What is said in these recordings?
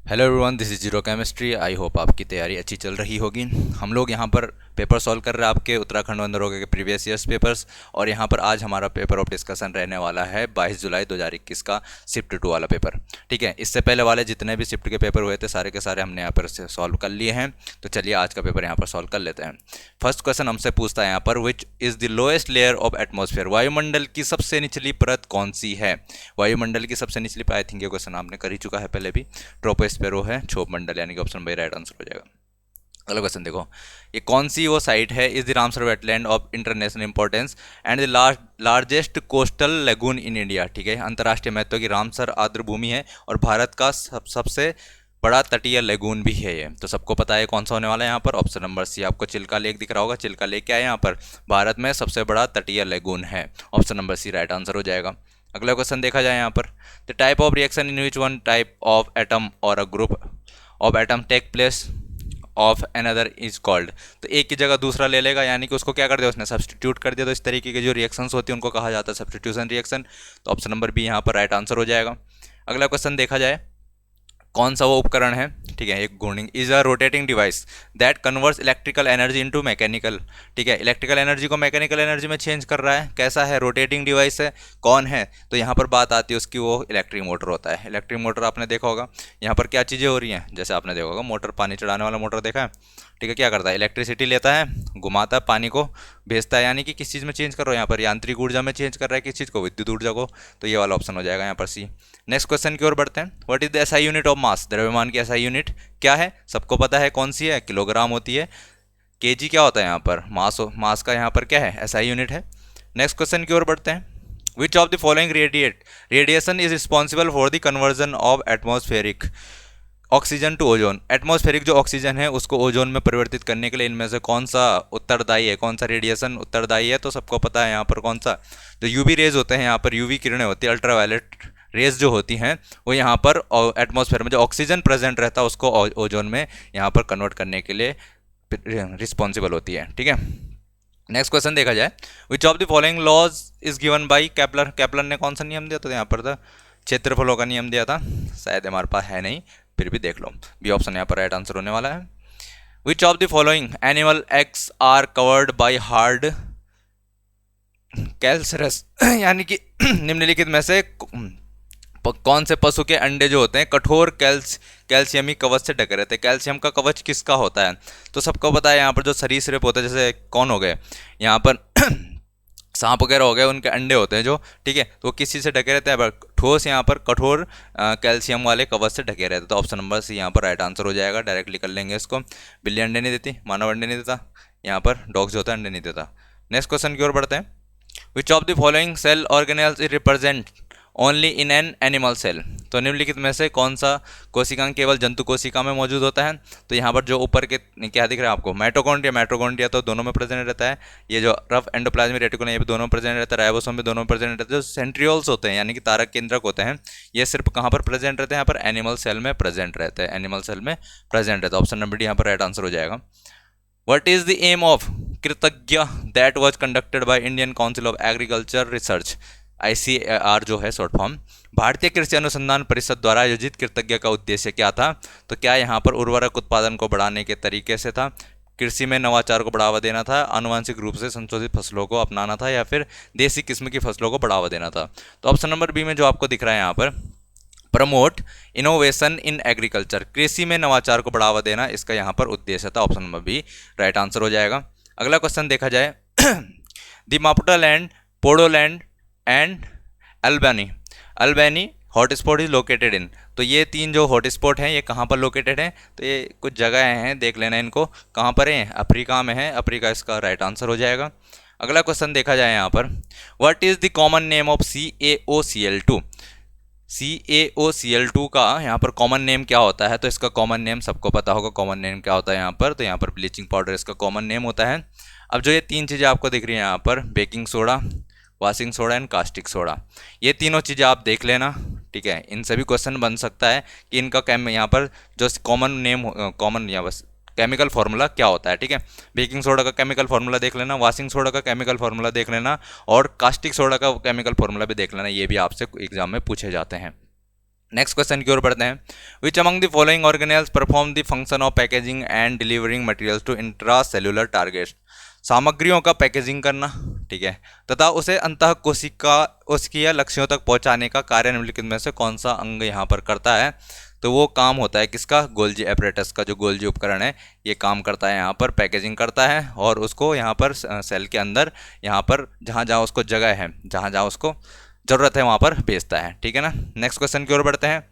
Hello everyone, this is zero chemistry. I hope आपकी तैयारी अच्छी चल रही होगी। हम लोग यहाँ पर पेपर सॉल्व कर रहे हैं आपके उत्तराखंड वन दरोगा के प्रीवियस ईयर्स पेपर्स। और यहाँ पर आज हमारा पेपर ऑफ डिस्कशन रहने वाला है 22 जुलाई 2021 का शिफ्ट 2 वाला पेपर। ठीक है, इससे पहले वाले जितने भी शिफ्ट के पेपर हुए थे सारे के सारे हमने यहाँ पर से सॉल्व कर लिए हैं। तो चलिए आज का पेपर यहाँ पर सॉल्व कर लेते हैं। फर्स्ट क्वेश्चन हमसे पूछता है यहाँ पर, which is the lowest layer of atmosphere. वायुमंडल की सबसे निचली परत कौन सी है। वायुमंडल की सबसे निचली परत, आई थिंक ये क्वेश्चन आपने कर ही चुका है पहले भी। ट्रोपोस्फेरो है, क्षोभ मंडल, यानी कि ऑप्शन बी राइट आंसर हो जाएगा। अगला क्वेश्चन देखो, ये कौन सी वो साइट है, is the Ramsar wetland of international importance and the largest coastal lagoon in India. ठीक है, अंतर्राष्ट्रीय महत्व की रामसर आर्द्र भूमि है और भारत का सबसे बड़ा तटीय लेगून भी है ये। तो सबको पता है कौन सा होने वाला है यहाँ पर। ऑप्शन नंबर सी, आपको चिल्का लेक दिख रहा होगा। चिल्का लेक क्या है यहाँ पर, भारत में सबसे बड़ा तटीय लेगून है। Option number C right answer हो जाएगा। अगला क्वेश्चन देखा जाए यहाँ पर, the type of reaction in which one type of atom और a group of atom take place of another is called. तो एक की जगह दूसरा ले लेगा, यानी कि उसको क्या कर दिया, उसने सब्सटीट्यूट कर दिया। तो इस तरीके के जो रिएक्शंस होती हैं उनको कहा जाता है सब्सटीट्यूशन रिएक्शन। तो ऑप्शन नंबर बी यहाँ पर राइट आंसर हो जाएगा। अगला क्वेश्चन देखा जाए, कौन सा वो उपकरण है, ठीक है, एक घूर्णिंग is a rotating device that converts electrical energy into mechanical. ठीक है, इलेक्ट्रिकल एनर्जी को मैकेनिकल एनर्जी में चेंज कर रहा है। कैसा है, रोटेटिंग डिवाइस है। कौन है, तो यहाँ पर बात आती है उसकी, वो इलेक्ट्रिक मोटर होता है। इलेक्ट्रिक मोटर आपने देखा होगा, यहाँ पर क्या चीज़ें हो रही हैं, जैसे आपने देखा होगा मोटर, पानी चढ़ाने वाला मोटर देखा है। ठीक है, क्या करता है, इलेक्ट्रिसिटी लेता है, घुमाता है, पानी को भेजता है, यानी कि किस चीज़ में चेंज कर रहा हो, यहाँ पर यांत्रिक ऊर्जा में चेंज कर रहा है, किस चीज़ को, विद्युत ऊर्जा को। तो ये वाला ऑप्शन हो जाएगा यहाँ पर सी। नेक्स्ट क्वेश्चन की ओर बढ़ते हैं। What is the SI unit of mass. द्रव्यमान की एसआई यूनिट क्या है, सबको पता है कौन सी है, किलोग्राम होती है। केजी क्या होता है यहाँ पर, मास का यहाँ पर क्या है, एसआई यूनिट है। नेक्स्ट क्वेश्चन की ओर बढ़ते हैं। Which of the following radiation is responsible for the conversion of atmospheric oxygen to ozone. Atmospheric जो ऑक्सीजन है उसको ओजोन में परिवर्तित करने के लिए इनमें से कौन सा उत्तरदायी है, कौन सा रेडिएशन उत्तरदायी है। तो सबको पता है यहाँ पर कौन सा, जो यूवी रेज होते हैं, यहाँ पर यूवी किरणें होती है, अल्ट्रावायलेट रेज जो होती हैं, वो यहाँ पर एटमॉस्फेयर में जो ऑक्सीजन प्रेजेंट रहता है उसको ओजोन में यहाँ पर कन्वर्ट करने के लिए रिस्पॉन्सिबल होती है। ठीक है, नेक्स्ट क्वेश्चन देखा जाए, which of the following laws is given by Kepler. Kepler ने कौन सा नियम दिया, तो यहाँ पर था क्षेत्रफलों का नियम दिया था, शायद हमारे पास है नहीं, फिर भी देख लो। बी ऑप्शन यहाँ पर राइट आंसर होने वाला है। Which of the following animal eggs are covered by hard calcareous, यानी कि निम्नलिखित में से कौन से पशु के अंडे जो होते हैं कठोर कैल्शियमी कवच से ढके रहते हैं। कैल्शियम का कवच किसका होता है, तो सबको पता है यहाँ पर जो सरीसृप होते हैं, जैसे कौन हो गए यहाँ पर सांप वगैरह हो गए, उनके अंडे होते हैं जो, ठीक है, तो वो किस चीज़ से ढके रहते हैं, ठोस यहाँ पर कठोर कैल्शियम वाले कवच से ढके रहते हैं। तो ऑप्शन नंबर सी यहाँ पर राइट आंसर हो जाएगा। डायरेक्टली कर लेंगे इसको। बिल्ली अंडे नहीं देती, मानव अंडे नहीं देता, यहाँ पर डॉग्स जो होता है अंडे नहीं देता। नेक्स्ट क्वेश्चन की ओर बढ़ते हैं। Which of the following cell organelles is represent only in an animal cell. तो निम्नलिखित में से कौन सा कोशिकांग केवल जंतु कोशिका में मौजूद होता है। तो यहाँ पर जो ऊपर के क्या दिख रहा है आपको, माइटोकॉन्ड्रिया तो दोनों में प्रेजेंट रहता है। ये जो रफ एंडोप्लाज्मिक रेटिकुलम ये भी दोनों में प्रेजेंट रहता है। राइबोसोम भी दोनों में प्रेजेंट रहता है। जो सेंट्रियोल्स होते हैं यानी कि तारक केंद्रक होते हैं, ये सिर्फ कहाँ पर प्रेजेंट रहते हैं, यहाँ पर एनिमल सेल में प्रेजेंट रहते हैं। एनिमल सेल में प्रेजेंट रहता है। ऑप्शन नंबर डी यहाँ पर राइट आंसर हो जाएगा। What is the aim of कृतज्ञ that was conducted by Indian Council of Agriculture Research, ICAR जो है शॉर्ट फॉर्म। भारतीय कृषि अनुसंधान परिषद द्वारा आयोजित कृतज्ञ का उद्देश्य क्या था, तो क्या यहाँ पर उर्वरक उत्पादन को बढ़ाने के तरीके से था, कृषि में नवाचार को बढ़ावा देना था, आनुवंशिक रूप से संशोधित फसलों को अपनाना था, या फिर देसी किस्म की फसलों को बढ़ावा देना था। तो ऑप्शन नंबर बी में जो आपको दिख रहा है यहाँ पर, प्रमोट इनोवेशन इन एग्रीकल्चर, कृषि में नवाचार को बढ़ावा देना, इसका यहाँ पर उद्देश्य था। Option number B right answer हो जाएगा। अगला क्वेश्चन देखा जाए, the Maputaland, Pondoland and Albany hotspot is located in. तो ये तीन जो हॉटस्पॉट हैं ये कहाँ पर लोकेटेड हैं, तो ये कुछ जगह हैं, देख लेना इनको कहाँ पर हैं, अफ्रीका में है। अफ्रीका इसका राइट आंसर हो जाएगा। अगला क्वेश्चन देखा जाए यहाँ पर, what is the common name of CaOCl2। CaOCl2 का यहाँ पर कॉमन नेम क्या होता है, तो इसका कॉमन नेम सबको पता होगा। कॉमन नेम क्या होता है यहाँ पर, तो यहाँ पर ब्लीचिंग पाउडर इसका कॉमन नेम होता है। अब जो ये तीन चीज़ें आपको दिख रही हैं यहाँ पर, baking soda, washing soda and caustic soda, ये तीनों चीज़ें आप देख लेना। ठीक है, इन सभी क्वेश्चन बन सकता है कि इनका यहाँ पर जो कॉमन नेम, कॉमन या बस केमिकल फार्मूला क्या होता है। ठीक है, बेकिंग सोडा का केमिकल फार्मूला देख लेना, वॉशिंग सोडा का केमिकल फार्मूला देख लेना, और कास्टिक सोडा का केमिकल फार्मूला भी देख लेना। ये भी आपसे एग्जाम में पूछे जाते हैं। नेक्स्ट क्वेश्चन की ओर बढ़ते हैं। Which among the following organelles perform the function of packaging and delivering materials to intra cellular targets. सामग्रियों का पैकेजिंग करना, ठीक है, तथा उसे अंतः कोशिका कोशिकीय लक्ष्यों तक पहुंचाने का कार्य निम्नलिखित में से कौन सा अंग यहाँ पर करता है। तो वो काम होता है किसका, गोल्जी एपरेटस का। जो गोल्जी उपकरण है ये काम करता है, यहाँ पर पैकेजिंग करता है और उसको यहाँ पर सेल के अंदर, यहाँ पर जहाँ जहाँ उसको जगह है, जहाँ जहाँ उसको ज़रूरत है वहाँ पर भेजता है, ठीक है ना। नेक्स्ट क्वेश्चन की ओर बढ़ते हैं।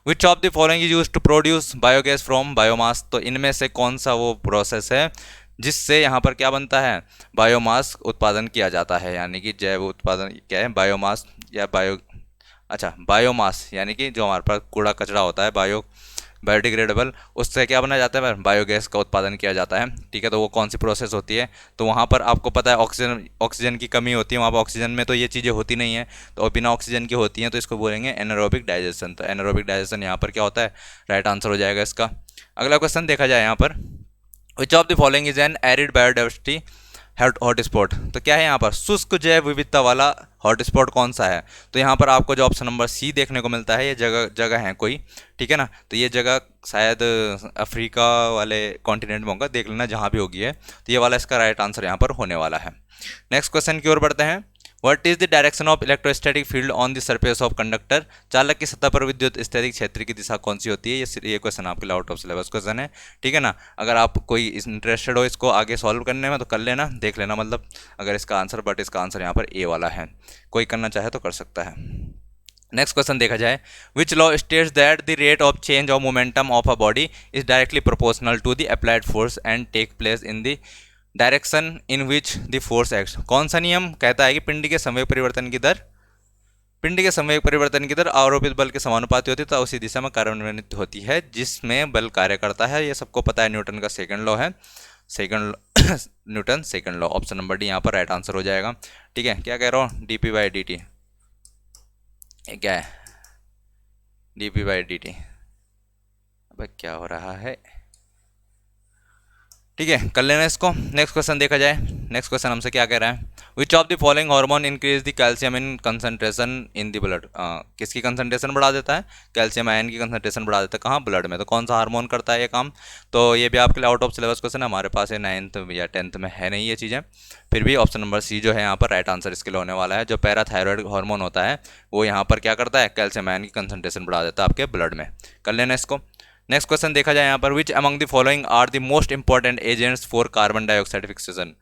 Which of the following is use to produce biogas from biomass. तो इनमें से कौन सा वो प्रोसेस है जिससे यहाँ पर क्या बनता है, बायोमास उत्पादन किया जाता है, यानी कि जैव उत्पादन क्या है, बायोमास या बायोमास यानी कि जो हमारे पास कूड़ा कचरा होता है बायोडिग्रेडेबल, उससे क्या बनाया जाता है, बायोगैस का उत्पादन किया जाता है, ठीक है। तो वो कौन सी प्रोसेस होती है, तो वहाँ पर आपको पता है ऑक्सीजन की कमी होती है, वहाँ पर ऑक्सीजन में तो ये चीज़ें होती नहीं है, तो बिना ऑक्सीजन की होती हैं, तो इसको बोलेंगे एनारोबिक डाइजेशन। तो एनारोबिक डाइजेशन यहाँ पर क्या होता है, राइट आंसर हो जाएगा इसका। अगला क्वेश्चन देखा जाए यहाँ पर। विच of the following is an arid biodiversity hotspot. तो क्या है यहाँ पर, शुष्क जैव विविधता वाला हॉटस्पॉट कौन सा है। तो यहाँ पर आपको जो ऑप्शन नंबर सी देखने को मिलता है, ये जगह है कोई, ठीक है ना। तो ये जगह शायद अफ्रीका वाले कॉन्टिनेंट में होगा, देख लेना जहाँ भी होगी है। तो ये वाला इसका राइट आंसर यहाँ पर होने वाला है। नेक्स्ट क्वेश्चन की ओर बढ़ते हैं। What is the direction of electrostatic field on the surface of conductor. चालक की सतह पर विद्युत स्थैतिक क्षेत्र की दिशा कौन सी होती है। ये क्वेश्चन आपके लिए आउट ऑफ सिलेबस क्वेश्चन है, ठीक है ना। अगर आप कोई इंटरेस्टेड हो इसको आगे सॉल्व करने में तो कर लेना, देख लेना मतलब अगर इसका आंसर, बट इसका आंसर यहाँ पर ए वाला है, कोई करना चाहे तो कर सकता है। नेक्स्ट क्वेश्चन देखा जाए। Which law states that the rate of change of momentum of a body is directly proportional to the applied force and take place in the direction in which the force acts. कौन सा नियम कहता है कि पिंड के संवेग परिवर्तन की दर आरोपित बल के समानुपाती होती है, तो उसी दिशा में कार्यान्वित होती है जिसमें बल कार्य करता है। ये सबको पता है, न्यूटन का सेकंड लॉ है, Newton second law. Option number D यहाँ पर राइट आंसर हो जाएगा, ठीक है। क्या कह रहा हूँ, D P by D T, क्या है D P by D T, अब क्या हो रहा है, ठीक है, कर लेना इसको। नेक्स्ट क्वेश्चन देखा जाए। नेक्स्ट क्वेश्चन हमसे क्या कह रहा है। Which of the following hormone increase the calcium in concentration in the blood. किसकी कंसंट्रेशन बढ़ा देता है, कैल्शियम आयन की कंसंट्रेशन बढ़ा देता है, कहाँ, ब्लड में। तो कौन सा हार्मोन करता है ये काम। तो ये भी आपके लिए आउट ऑफ सिलेबस क्वेश्चन है, हमारे पास है 9th या 10th में है नहीं ये चीज़ें, फिर भी ऑप्शन नंबर सी जो है यहाँ पर राइट आंसर इसके लिए होने वाला है। जो पैराथायरॉयड हार्मोन होता है वो यहाँ पर क्या करता है, कैल्शियम आयन की कंसंट्रेशन बढ़ा देता है आपके ब्लड में, कर लेना इसको। नेक्स्ट क्वेश्चन देखा जाए यहाँ पर। Which among the following are the most important agents for carbon dioxide fixation.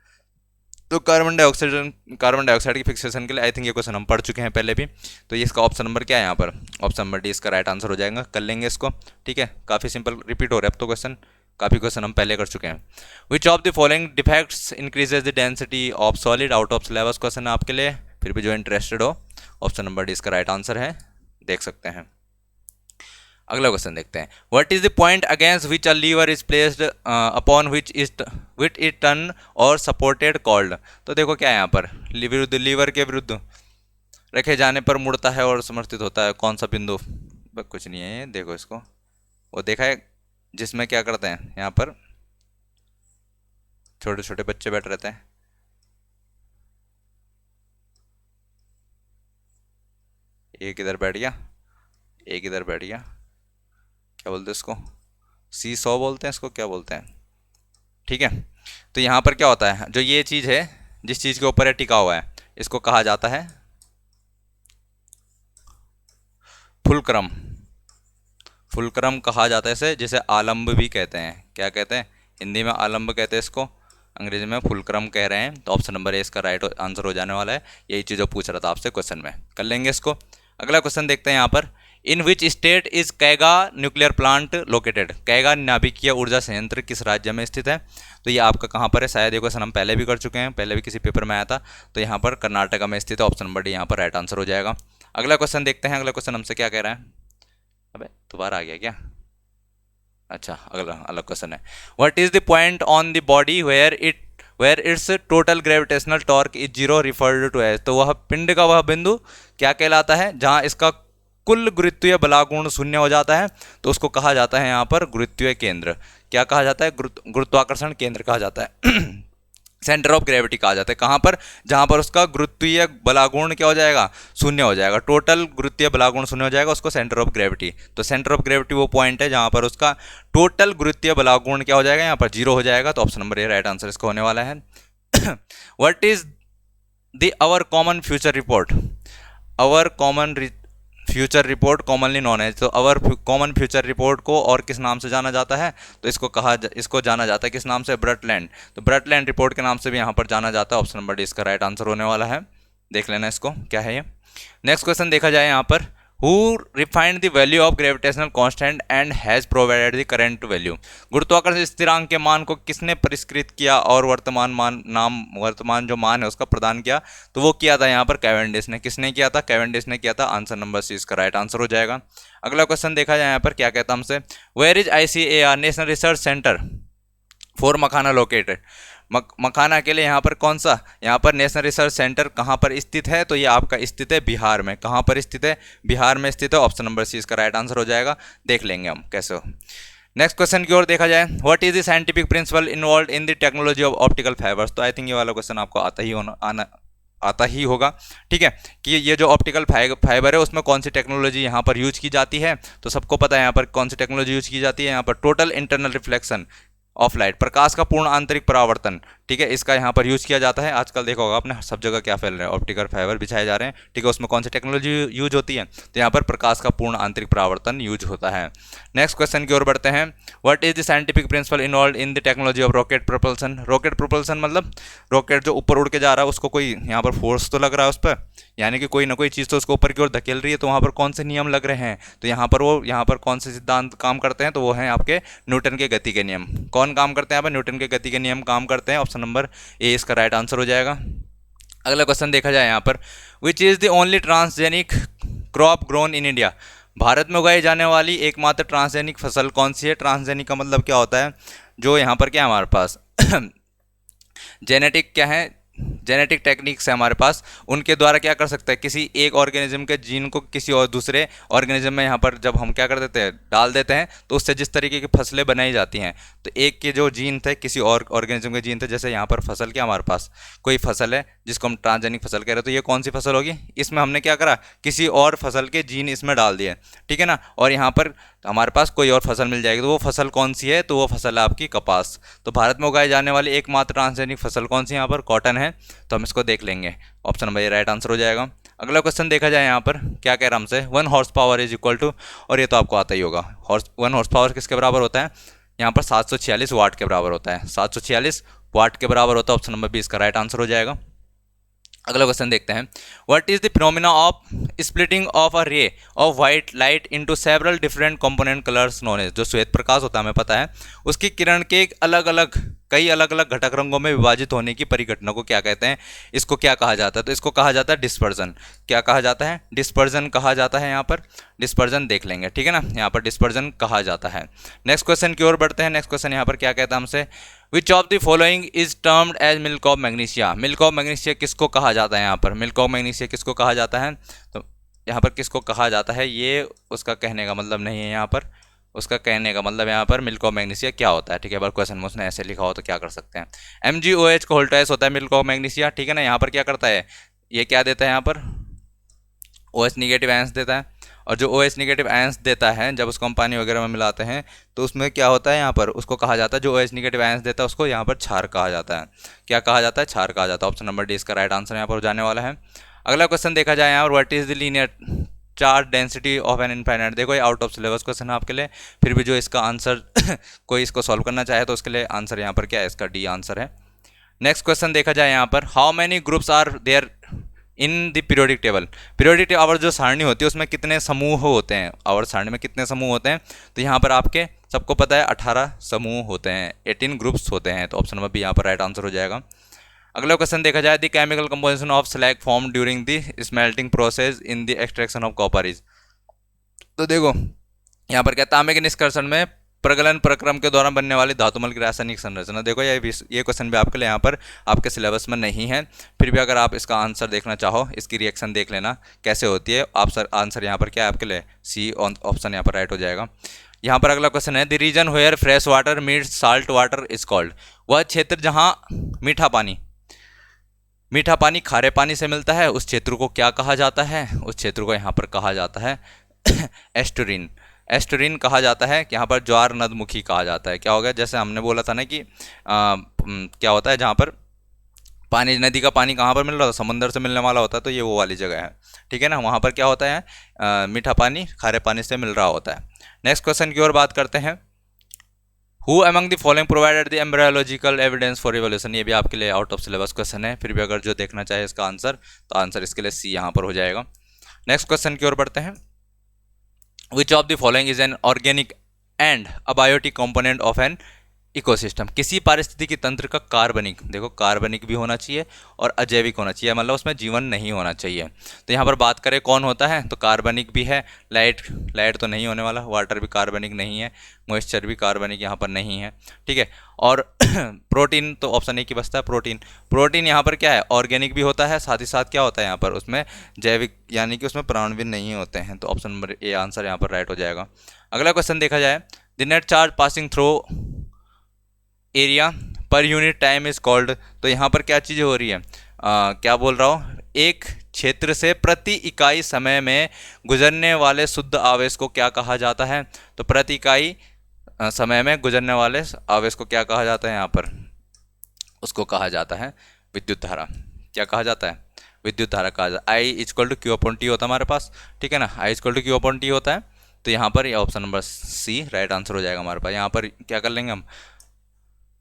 तो कार्बन डाइऑक्साइड की फिक्सेशन के लिए आई थिंक ये क्वेश्चन हम पढ़ चुके हैं पहले भी। तो ये इसका ऑप्शन नंबर क्या है यहाँ पर, ऑप्शन नंबर डी इसका राइट आंसर हो जाएगा, कर लेंगे इसको, ठीक है। काफ़ी सिंपल रिपीट हो रहा है अब तो क्वेश्चन, काफ़ी क्वेश्चन हम पहले कर चुके हैं। Which of the following defects increases the density of solid. Out of syllabus question है आपके लिए, फिर भी जो इंटरेस्टेड हो, ऑप्शन नंबर डी इसका राइट आंसर है, देख सकते हैं। अगला क्वेश्चन देखते हैं। What is the point against which a lever is placed upon which it turn और सपोर्टेड कॉल्ड। तो देखो क्या है यहाँ पर, विरुद्ध, लीवर के विरुद्ध रखे जाने पर मुड़ता है और समर्थित होता है, कौन सा बिंदु। कुछ नहीं है, देखो इसको, वो देखा है जिसमें क्या करते हैं, यहाँ पर छोटे छोटे बच्चे बैठ रहते हैं, एक इधर बैठ गया, एक इधर बैठ गया, क्या बोलते हैं इसको, सी सॉ बोलते हैं इसको, क्या बोलते हैं, ठीक है। तो यहाँ पर क्या होता है, जो ये चीज़ है जिस चीज़ के ऊपर है टिका हुआ है, इसको कहा जाता है फुलक्रम। फुलक्रम कहा जाता है इसे, जिसे आलम्ब भी कहते हैं। क्या कहते हैं, हिंदी में आलम्ब कहते हैं इसको, अंग्रेजी में फुलक्रम कह रहे हैं। तो ऑप्शन नंबर ए इसका राइट आंसर हो जाने वाला है, यही चीज़ जो पूछ रहा था आपसे क्वेश्चन में, कर लेंगे इसको। अगला क्वेश्चन देखते हैं यहाँ पर। In which state is Kaiga nuclear plant located. Kaiga नाभिकीय ऊर्जा संयंत्र किस राज्य में स्थित है। तो ये आपका कहाँ पर है, शायद ये क्वेश्चन हम पहले भी कर चुके हैं, पहले भी किसी पेपर में आया था। तो यहाँ पर कर्नाटका में स्थित है, ऑप्शन नंबर डी यहाँ पर राइट आंसर हो जाएगा। अगला क्वेश्चन देखते हैं। अगला क्वेश्चन हमसे क्या कह रहा है, अबे दोबारा आ गया क्या, अच्छा अगला अलग क्वेश्चन है। What is the point on the body where its total gravitational torque is zero referred to as. तो वह पिंड का वह बिंदु क्या कहलाता है जहां इसका कुल गुरुत्वीय बलागुण शून्य हो जाता है, तो उसको कहा जाता है यहाँ पर गुरुत्वीय केंद्र। क्या कहा जाता है, गुरुत्वाकर्षण केंद्र कहा जाता है। सेंटर ऑफ ग्रेविटी कहा जाता है। कहाँ पर? जहाँ पर उसका गुरुत्वीय बलागुण क्या हो जाएगा? शून्य हो जाएगा। टोटल गुरुत्वीय बलागुण शून्य हो जाएगा, उसको सेंटर ऑफ ग्रेविटी। तो सेंटर ऑफ ग्रेविटी वो पॉइंट है जहाँ पर उसका टोटल गुरुत्वीय बलागुण क्या हो जाएगा? यहाँ पर जीरो हो जाएगा। तो option number A right answer इसका होने वाला है। What is the our common future report? Our common future report commonly known है। तो अवर कॉमन फ्यूचर रिपोर्ट को और किस नाम से जाना जाता है? तो इसको जाना जाता है किस नाम से? ब्रटलैंड। तो ब्रटलैंड रिपोर्ट के नाम से भी यहाँ पर जाना जाता है। ऑप्शन नंबर डी इसका राइट आंसर होने वाला है। देख लेना इसको क्या है ये। नेक्स्ट क्वेश्चन देखा जाए यहाँ पर, who refined the value of gravitational constant and has provided the current value? गुरुत्वाकर्षण स्थिरांक के मान को किसने परिष्कृत किया और वर्तमान जो मान है उसका प्रदान किया? तो वो किया था यहाँ पर कैवेंडिश ने। किसने किया था? कैवेंडिश ने किया था। आंसर नंबर सी इसका राइट आंसर हो जाएगा। अगला क्वेश्चन देखा जाए यहाँ पर, क्या कहता हमसे, where is ICAR national research centre for makhana located? मखाना के लिए यहाँ पर कौन सा, यहाँ पर नेशनल रिसर्च सेंटर कहाँ पर स्थित है? तो ये आपका स्थित है बिहार में। कहाँ पर स्थित है? बिहार में स्थित है। ऑप्शन नंबर सी इसका राइट आंसर हो जाएगा। देख लेंगे हम कैसे हो। नेक्स्ट क्वेश्चन की ओर देखा जाए, what is the scientific principle involve in the technology of optical fibres? तो आई थिंक ये वाला क्वेश्चन आपको आता ही होगा। ठीक है, कि ये जो ऑप्टिकल फाइबर है उसमें कौन सी टेक्नोलॉजी यहाँ पर यूज की जाती है? तो सबको पता है यहाँ पर कौन सी टेक्नोलॉजी यूज की जाती है। यहाँ पर total internal reflection of light, प्रकाश का पूर्ण आंतरिक परावर्तन, ठीक है, इसका यहाँ पर यूज किया जाता है। आजकल देखा होगा आपने सब जगह क्या फैल रहा है, ऑप्टिकल फाइबर बिछाए जा रहे हैं। ठीक है, उसमें कौन सी टेक्नोलॉजी यूज होती है? तो यहाँ पर प्रकाश का पूर्ण आंतरिक परावर्तन यूज होता है। नेक्स्ट क्वेश्चन की ओर बढ़ते हैं, what is the scientific principle involve in the technology of rocket propulsion? Rocket propulsion मतलब रॉकेट जो ऊपर उड़ के जा रहा है उसको कोई यहाँ पर फोर्स तो लग रहा है उस पर, यानी कि कोई ना कोई चीज़ तो उसको ऊपर की ओर धकेल रही है। तो वहाँ पर कौन से नियम लग रहे हैं? तो यहाँ पर कौन से सिद्धांत काम करते हैं? तो वो हैं आपके न्यूटन के गति के नियम। कौन काम करते हैं यहाँ पर? न्यूटन के गति के नियम काम करते हैं। ऑप्शन नंबर ए इसका राइट आंसर हो जाएगा। अगला क्वेश्चन देखा जाए यहाँ पर, which is the only transgenic crop grown in India? Bharat में उगाई जाने वाली एकमात्र ट्रांसजेनिक फसल कौन सी है? ट्रांसजेनिक का मतलब क्या होता है? जो यहाँ पर क्या है हमारे पास जेनेटिक क्या है, जेनेटिक टेक्निक्स है हमारे पास, उनके द्वारा क्या कर सकते हैं, किसी एक ऑर्गेनिज्म के जीन को किसी और दूसरे ऑर्गेनिज्म में यहाँ पर जब हम क्या कर देते हैं, डाल देते हैं, तो उससे जिस तरीके की फसलें बनाई जाती हैं, तो एक के जो जीन थे किसी और ऑर्गेनिज्म के जीन थे, जैसे यहाँ पर फसल क्या हमारे पास कोई फसल है जिसको हम ट्रांसजेनिक फसल कह रहे हैं, तो ये कौन सी फसल होगी? इसमें हमने क्या करा, किसी और फसल के जीन इसमें डाल दिए, ठीक है ना, और यहाँ पर हमारे पास कोई और फसल मिल जाएगी। तो वो फसल कौन सी है? तो वो फसल है आपकी कपास। तो भारत में उगाई जाने वाली एकमात्र ट्रांसजेनिक फसल कौन सी? यहाँ पर कॉटन है। तो हम इसको देख लेंगे। ऑप्शन नंबर ये राइट आंसर हो जाएगा। अगला क्वेश्चन देखा जाए यहाँ पर, क्या कह रहा हमसे, 1 horse power is equal to, और ये तो आपको आता ही होगा, 1 हॉर्स पावर किसके बराबर होता है? यहाँ पर 746 वाट के बराबर होता है। 746 वाट के बराबर होता है। ऑप्शन नंबर 20 का राइट आंसर हो जाएगा। अगला क्वेश्चन देखते हैं, what is the phenomena of splitting of a ray of white light into several different component colours known as? जो श्वेत प्रकाश होता है हमें पता है, उसकी किरण के कई अलग अलग घटक रंगों में विभाजित होने की परिघटना को क्या कहते हैं? इसको क्या कहा जाता है? तो इसको कहा जाता है डिस्पर्जन। क्या कहा जाता है? डिस्पर्जन कहा जाता है। यहाँ पर डिस्पर्जन देख लेंगे, ठीक है ना, यहाँ पर डिस्पर्जन कहा जाता है। नेक्स्ट क्वेश्चन की ओर बढ़ते हैं। नेक्स्ट क्वेश्चन यहाँ पर क्या कहता है हमसे, which of the following is termed as milk of magnesia? Milk of magnesia किसको कहा जाता है? यहाँ पर मिल्क ऑफ मैग्नीशिया किसको कहा जाता है? तो यहाँ पर किसको कहा जाता है, ये उसका कहने का मतलब नहीं है। यहाँ पर उसका कहने का मतलब यहाँ पर मिल्क ऑफ मैग्नीशिया क्या होता है, ठीक है। अगर क्वेश्चन में उसने ऐसे लिखा हो तो क्या कर सकते हैं, MgOH को होल्टाइस होता है मिल्क ऑफ मैग्नीशिया, ठीक है ना। यहाँ पर क्या करता है, ये क्या देता है, यहाँ पर OH निगेटिव आयंस देता है, और जो OH निगेटिव आयंस देता है जब उसको हम पानी वगैरह में मिलाते हैं तो उसमें क्या होता है, यहाँ पर उसको कहा जाता है, जो OH निगेटिव आयंस देता है उसको यहाँ पर क्षार कहा जाता है। क्या कहा जाता है? क्षार कहा जाता है। ऑप्शन नंबर डी इसका राइट आंसर यहाँ पर हो जाने वाला है। अगला क्वेश्चन देखा जाए यहाँ, what is the linear charge density of an infinite? देखो ये आउट ऑफ सिलेबस क्वेश्चन है आपके लिए, फिर भी जो इसका आंसर कोई इसको सॉल्व करना चाहे तो उसके लिए आंसर यहाँ पर क्या है, इसका डी आंसर है। नेक्स्ट क्वेश्चन देखा जाए यहाँ पर, how many groups are there in the periodic table? Periodic आवर जो सारणी होती है उसमें कितने समूह होते हैं? आवर सारणी में कितने समूह होते हैं? तो यहाँ पर आपके सबको पता है 18 समूह होते हैं, 18 ग्रुप्स होते हैं। तो ऑप्शन नंबर बी यहाँ पर राइट आंसर हो जाएगा। अगला क्वेश्चन देखा जाए, the chemical composition of slag form during the smelting process in the extraction of copper is? तो देखो यहाँ पर क्या, तांबे के निष्कर्षण में प्रगलन प्रक्रम के दौरान बनने वाली धातुमल की रासायनिक संरचना। देखो ये क्वेश्चन भी आपके लिए यहाँ पर आपके सिलेबस में नहीं है, फिर भी अगर आप इसका आंसर देखना चाहो, इसकी रिएक्शन देख लेना कैसे होती है। आप आंसर यहाँ पर क्या है आपके लिए, सी ऑप्शन यहाँ पर राइट हो जाएगा। यहाँ पर अगला क्वेश्चन है, the region where fresh water meets salt water is called. वह क्षेत्र जहाँ मीठा पानी खारे पानी से मिलता है उस क्षेत्र को क्या कहा जाता है? उस क्षेत्र को यहाँ पर कहा जाता है एस्टुरीन। एस्टुरीन कहा जाता है कि यहाँ पर ज्वार नदमुखी कहा जाता है। क्या हो गया, जैसे हमने बोला था ना कि क्या होता है जहाँ पर पानी, नदी का पानी कहाँ पर मिल रहा होता है? समुद्र से मिलने वाला होता है, तो ये वो वाली जगह है, ठीक है ना। वहाँ पर क्या होता है, मीठा पानी खारे पानी से मिल रहा होता है। नेक्स्ट क्वेश्चन की ओर बात करते हैं, who among the following provided the embryological evidence for evolution. ये भी आपके लिए आउट ऑफ सिलेबस क्वेश्चन है, फिर भी अगर जो देखना चाहे इसका आंसर, तो आंसर इसके लिए सी यहाँ पर हो जाएगा। नेक्स्ट क्वेश्चन की ओर बढ़ते हैं, which of the following is an organic and abiotic component of an ecosystem. किसी पारिस्थितिकी तंत्र का कार्बनिक, देखो कार्बनिक भी होना चाहिए और अजैविक होना चाहिए, मतलब उसमें जीवन नहीं होना चाहिए। तो यहाँ पर बात करें कौन होता है, तो कार्बनिक भी है, लाइट तो नहीं होने वाला, वाटर भी कार्बनिक नहीं है, मॉइस्चर भी कार्बनिक यहाँ पर नहीं है, ठीक है। और प्रोटीन तो ऑप्शन एक ही बचता है, प्रोटीन यहाँ पर क्या है, ऑर्गेनिक भी होता है, साथ ही साथ क्या होता है यहाँ पर उसमें जैविक, यानी कि उसमें प्राण भी नहीं होते हैं। तो ऑप्शन नंबर ए आंसर यहाँ पर राइट हो जाएगा। अगला क्वेश्चन देखा जाए, the net charge passing through area per unit time is called. तो यहाँ पर क्या चीज़ हो रही है, क्या बोल रहा हूँ, एक क्षेत्र से प्रति इकाई समय में गुजरने वाले शुद्ध आवेश को क्या कहा जाता है? तो प्रति इकाई समय में गुजरने वाले आवेश को क्या कहा जाता है? यहाँ पर उसको कहा जाता है विद्युत धारा। क्या कहा जाता है? विद्युत धारा कहा जाता है। I equal to Q upon T होता है हमारे पास, ठीक है ना, I equal to Q upon T होता है। तो यहाँ पर ये option number C right answer हो जाएगा हमारे पास। यहाँ पर क्या कर लेंगे हम,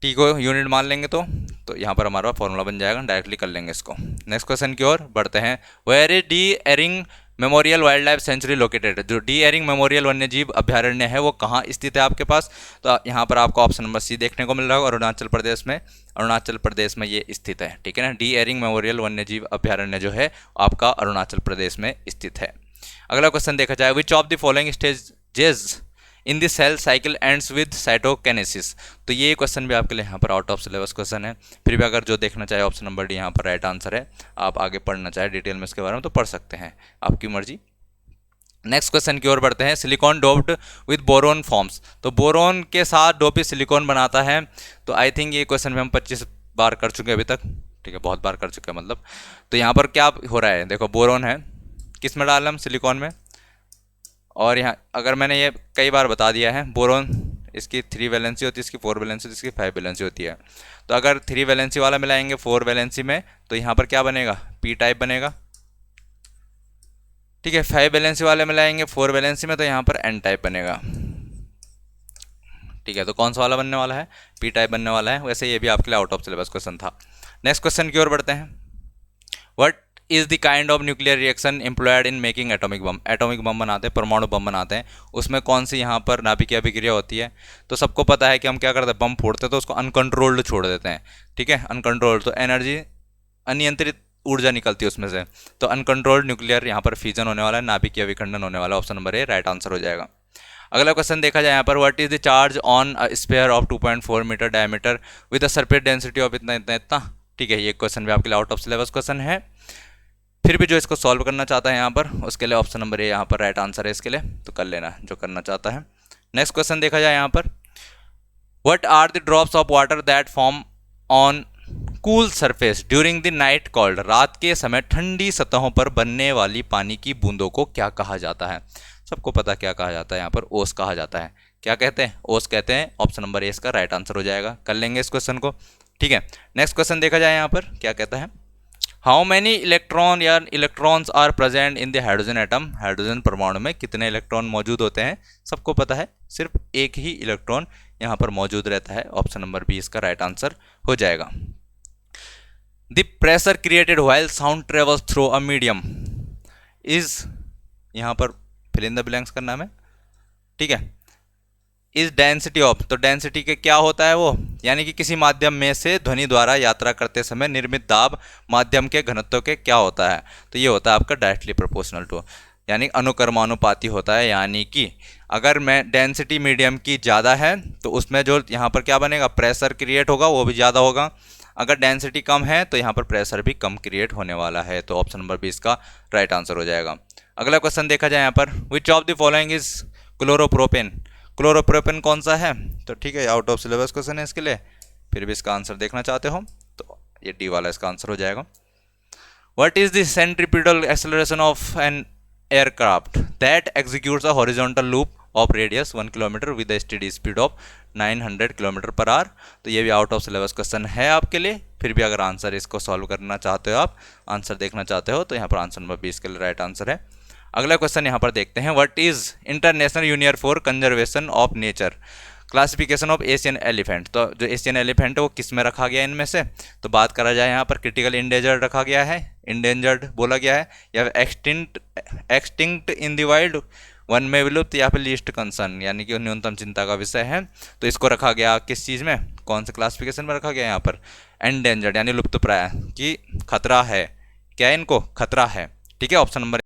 टी को यूनिट मान लेंगे, तो यहाँ पर हमारा फॉर्मूला बन जाएगा, डायरेक्टली कर लेंगे इसको। नेक्स्ट क्वेश्चन की ओर बढ़ते हैं, where is D Ering memorial wild life sanctuary located. जो डी एरिंग मेमोरियल वन्यजीव अभ्यारण्य है वो कहाँ स्थित है आपके पास? तो यहाँ पर आपको ऑप्शन नंबर सी देखने को मिल रहा है, अरुणाचल प्रदेश में ये स्थित है, ठीक है ना। डी एरिंग मेमोरियल वन्यजीव अभ्यारण्य जो है आपका अरुणाचल प्रदेश में स्थित है। अगला क्वेश्चन देखा जाए, which of the following stages in the cell cycle ends with cytokinesis. तो ये क्वेश्चन भी आपके लिए यहाँ पर आउट ऑफ सिलेबस क्वेश्चन है, फिर भी अगर जो देखना चाहे ऑप्शन नंबर डी यहाँ पर राइट आंसर है। आप आगे पढ़ना चाहे डिटेल में इसके बारे में तो पढ़ सकते हैं, आपकी मर्जी। नेक्स्ट क्वेश्चन की ओर बढ़ते हैं, silicon doped with boron forms. तो बोरोन के साथ डोपी सिलिकॉन बनाता है। तो आई थिंक ये क्वेश्चन में हम 25 बार कर चुके हैं अभी तक, ठीक है, बहुत बार कर चुके हैं मतलब। तो यहाँ पर क्या हो रहा है, देखो बोरोन है, किस में डाल हम, सिलिकॉन में। और यहाँ अगर मैंने ये कई बार बता दिया है, बोरोन इसकी 3 वैलेंसी होती है, इसकी 4 वैलेंसी होती है, इसकी 5 वैलेंसी होती है। तो अगर 3 वैलेंसी वाला मिलाएंगे 4 वैलेंसी में, तो यहाँ पर क्या बनेगा, पी टाइप बनेगा, ठीक है। 5 वैलेंसी वाले मिलाएंगे 4 वैलेंसी में, तो यहाँ पर एन टाइप बनेगा, ठीक है। तो कौन सा वाला बनने वाला है, पी टाइप बनने वाला है। वैसे ये भी आपके लिए आउट ऑफ सिलेबस क्वेश्चन था। नेक्स्ट क्वेश्चन की ओर बढ़ते हैं, what is the kind of nuclear reaction employed in making atomic bomb. Atomic bomb बनाते हैं, परमाणु बम बनाते हैं, उसमें कौन सी यहाँ पर नाभिकीय अभिक्रिया होती है? तो सबको पता है कि हम क्या करते हैं, बम फोड़ते हैं तो उसको अनकंट्रोल्ड छोड़ देते हैं, ठीक है, अनकंट्रोल्ड। तो एनर्जी, अनियंत्रित ऊर्जा निकलती है उसमें से। तो अनकंट्रोल्ड न्यूक्लियर यहाँ पर फ्यूजन होने वाला है, नाभिकीय विखंडन होने वाला है। Option number A right answer हो जाएगा। अगला क्वेश्चन देखा जाए यहाँ पर, what is the charge on a sphere of 2.4 metre diameter with a surface density of इतना इतना इतना, ठीक है। ये क्वेश्चन भी आपके लिए आउट ऑफ सिलेबस क्वेश्चन है, फिर भी जो इसको सॉल्व करना चाहता है यहाँ पर, उसके लिए ऑप्शन नंबर ए यहाँ पर राइट आंसर है इसके लिए, तो कर लेना जो करना चाहता है। नेक्स्ट क्वेश्चन देखा जाए यहाँ पर, what are the drops of water that form on cool surface during the night called. रात के समय ठंडी सतहों पर बनने वाली पानी की बूंदों को क्या कहा जाता है? सबको पता क्या कहा जाता है, यहाँ पर ओस कहा जाता है। क्या कहते हैं, ओस कहते हैं। ऑप्शन नंबर ए इसका राइट आंसर हो जाएगा, कर लेंगे इस क्वेश्चन को, ठीक है। नेक्स्ट क्वेश्चन देखा जाए यहाँ पर, क्या कहता है, हाउ मैनी इलेक्ट्रॉन या electrons are present in the hydrogen atom. Hydrogen परमाणु में कितने इलेक्ट्रॉन मौजूद होते हैं? सबको पता है, सिर्फ एक ही इलेक्ट्रॉन यहाँ पर मौजूद रहता है। ऑप्शन नंबर बी इसका राइट आंसर हो जाएगा। The pressure created while sound travels through a medium is, यहाँ पर फिल इन द ब्लैंक्स का नाम है, ठीक है। इज डेंसिटी ऑफ, तो डेंसिटी के क्या होता है वो, यानी कि किसी माध्यम में से ध्वनि द्वारा यात्रा करते समय निर्मित दाब माध्यम के घनत्व के क्या होता है? तो ये होता है आपका डायरेक्टली प्रोपोर्शनल टू, यानी अनुक्रमानुपाती होता है। यानी कि अगर मैं डेंसिटी मीडियम की ज़्यादा है तो उसमें जो यहाँ पर क्या बनेगा, प्रेशर क्रिएट होगा वो भी ज़्यादा होगा। अगर डेंसिटी कम है तो यहाँ पर प्रेशर भी कम क्रिएट होने वाला है। तो ऑप्शन नंबर बी इसका राइट आंसर हो जाएगा। अगला क्वेश्चन देखा जाए यहाँ पर, विच of the following is chloropropane. Chloropropane कौन सा है? तो ठीक है, आउट ऑफ सिलेबस क्वेश्चन है इसके लिए, फिर भी इसका आंसर देखना चाहते हो तो ये डी वाला इसका आंसर हो जाएगा। What is the centripetal acceleration of an aircraft that executes a horizontal loop of radius 1 kilometer with a steady speed of 900 km per hour? तो ये भी आउट ऑफ सिलेबस क्वेश्चन है आपके लिए, फिर भी अगर आंसर इसको सॉल्व करना चाहते हो, आप आंसर देखना चाहते हो, तो यहाँ पर आंसर नंबर 20 के लिए राइट आंसर है। अगला क्वेश्चन यहाँ पर देखते हैं, what is international union for conservation of nature classification of Asian elephant? तो जो एशियन एलिफेंट है वो किस में रखा गया है इनमें से? तो बात करा जाए यहाँ पर क्रिटिकल इंडेंजर्ड रखा गया है, इंडेंजर्ड बोला गया है, या extinct in the wild, one में विलुप्त, या फिर लीस्ट कंसर्न यानी कि न्यूनतम चिंता का विषय है। तो इसको रखा गया किस चीज़ में, कौन से क्लासिफिकेशन में रखा गया यहाँ पर? एंडेंजर्ड यानी लुप्त प्राय, कि खतरा है, क्या इनको खतरा है। ठीक है, ऑप्शन नंबर